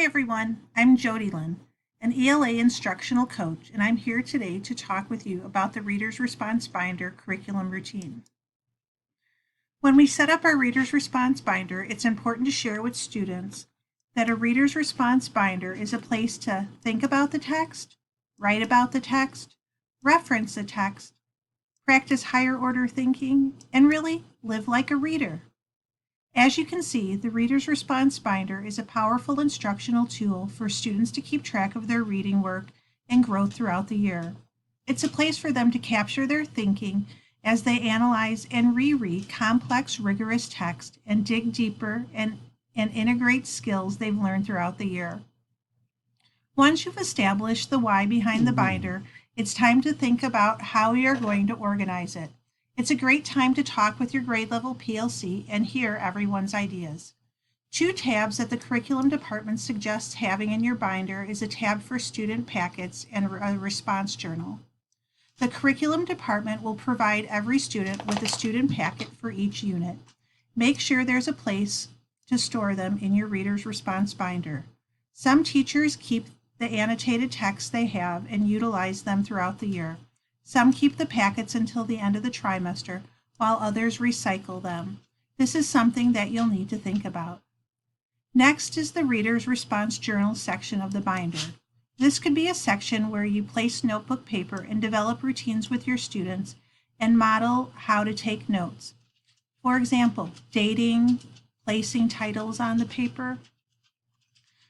everyone, I'm Jody Lynn, an ELA instructional coach, and I'm here today to talk with you about the Reader's Response Binder curriculum routine. When we set up our Reader's Response Binder, it's important to share with students that a Reader's Response Binder is a place to think about the text, write about the text, reference the text, practice higher order thinking, and really live like a reader. As you can see, the Reader's Response Binder is a powerful instructional tool for students to keep track of their reading work and growth throughout the year. It's a place for them to capture their thinking as they analyze and reread complex, rigorous text and dig deeper and integrate skills they've learned throughout the year. Once you've established the why behind the binder, it's time to think about how you're going to organize it. It's a great time to talk with your grade level PLC and hear everyone's ideas. Two tabs that the curriculum department suggests having in your binder is a tab for student packets and a response journal. The curriculum department will provide every student with a student packet for each unit. Make sure there's a place to store them in your Reader's Response Binder. Some teachers keep the annotated texts they have and utilize them throughout the year. Some keep the packets until the end of the trimester, while others recycle them. This is something that you'll need to think about. Next is the Reader's Response Journal section of the binder. This could be a section where you place notebook paper and develop routines with your students and model how to take notes. For example, dating, placing titles on the paper.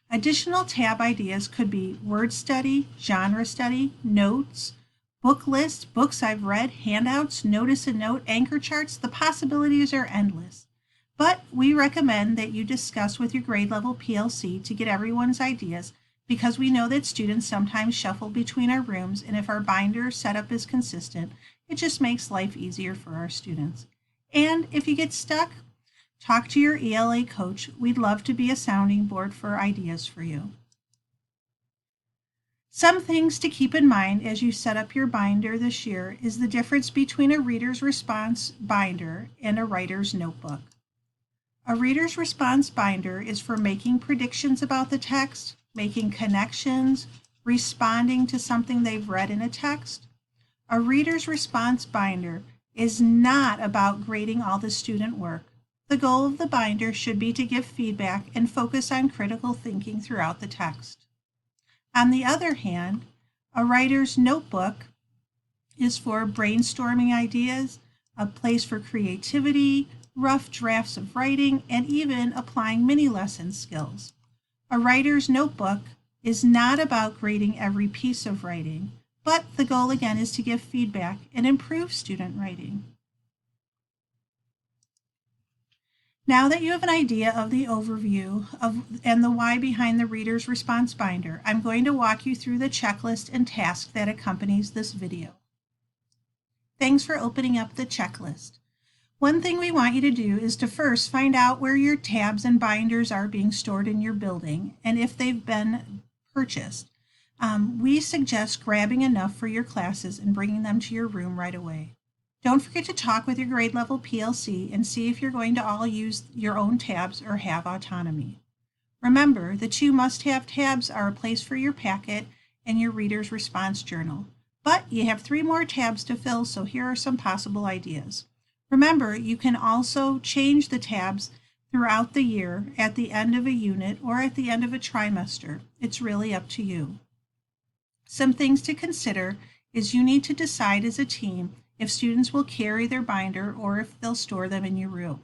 Additional tab ideas could be word study, genre study, notes, book list, books I've read, handouts, notice a note, anchor charts. The possibilities are endless. But we recommend that you discuss with your grade level PLC to get everyone's ideas because we know that students sometimes shuffle between our rooms, and if our binder setup is consistent, it just makes life easier for our students. And if you get stuck, talk to your ELA coach. We'd love to be a sounding board for ideas for you. Some things to keep in mind as you set up your binder this year is the difference between a Reader's Response Binder and a writer's notebook. A Reader's Response Binder is for making predictions about the text, making connections, responding to something they've read in a text. A Reader's Response Binder is not about grading all the student work. The goal of the binder should be to give feedback and focus on critical thinking throughout the text. On the other hand, a writer's notebook is for brainstorming ideas, a place for creativity, rough drafts of writing, and even applying mini lesson skills. A writer's notebook is not about grading every piece of writing, but the goal again is to give feedback and improve student writing. Now that you have an idea of the overview and the why behind the Reader's Response Binder, I'm going to walk you through the checklist and task that accompanies this video. Thanks for opening up the checklist. One thing we want you to do is to first find out where your tabs and binders are being stored in your building and if they've been purchased. We suggest grabbing enough for your classes and bringing them to your room right away. Don't forget to talk with your grade level PLC and see if you're going to all use your own tabs or have autonomy. Remember, the two must-have tabs are a place for your packet and your Reader's Response Journal. But you have 3 more tabs to fill, so here are some possible ideas. Remember, you can also change the tabs throughout the year at the end of a unit or at the end of a trimester. It's really up to you. Some things to consider is you need to decide as a team if students will carry their binder or if they'll store them in your room.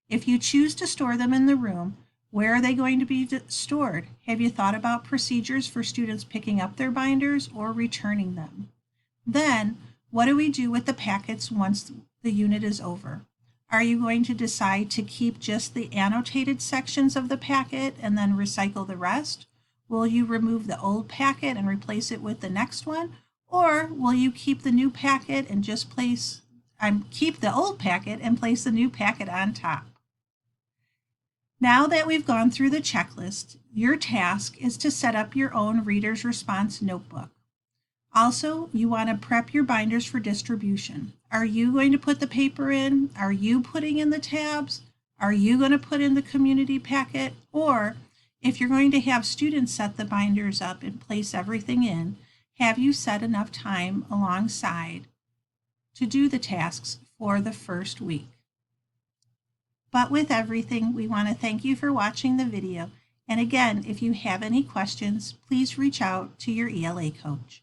If you choose to store them in the room, where are they going to be stored? Have you thought about procedures for students picking up their binders or returning them? Then, what do we do with the packets once the unit is over? Are you going to decide to keep just the annotated sections of the packet and then recycle the rest? Will you remove the old packet and replace it with the next one? Or will you keep the new packet and just keep the old packet and place the new packet on top? Now that we've gone through the checklist, your task is to set up your own Reader's Response notebook. Also, you want to prep your binders for distribution. Are you going to put the paper in? Are you putting in the tabs? Are you going to put in the community packet? Or If you're going to have students set the binders up and place everything in, have you set enough time alongside to do the tasks for the first week? But with everything, we want to thank you for watching the video. And again, if you have any questions, please reach out to your ELA coach.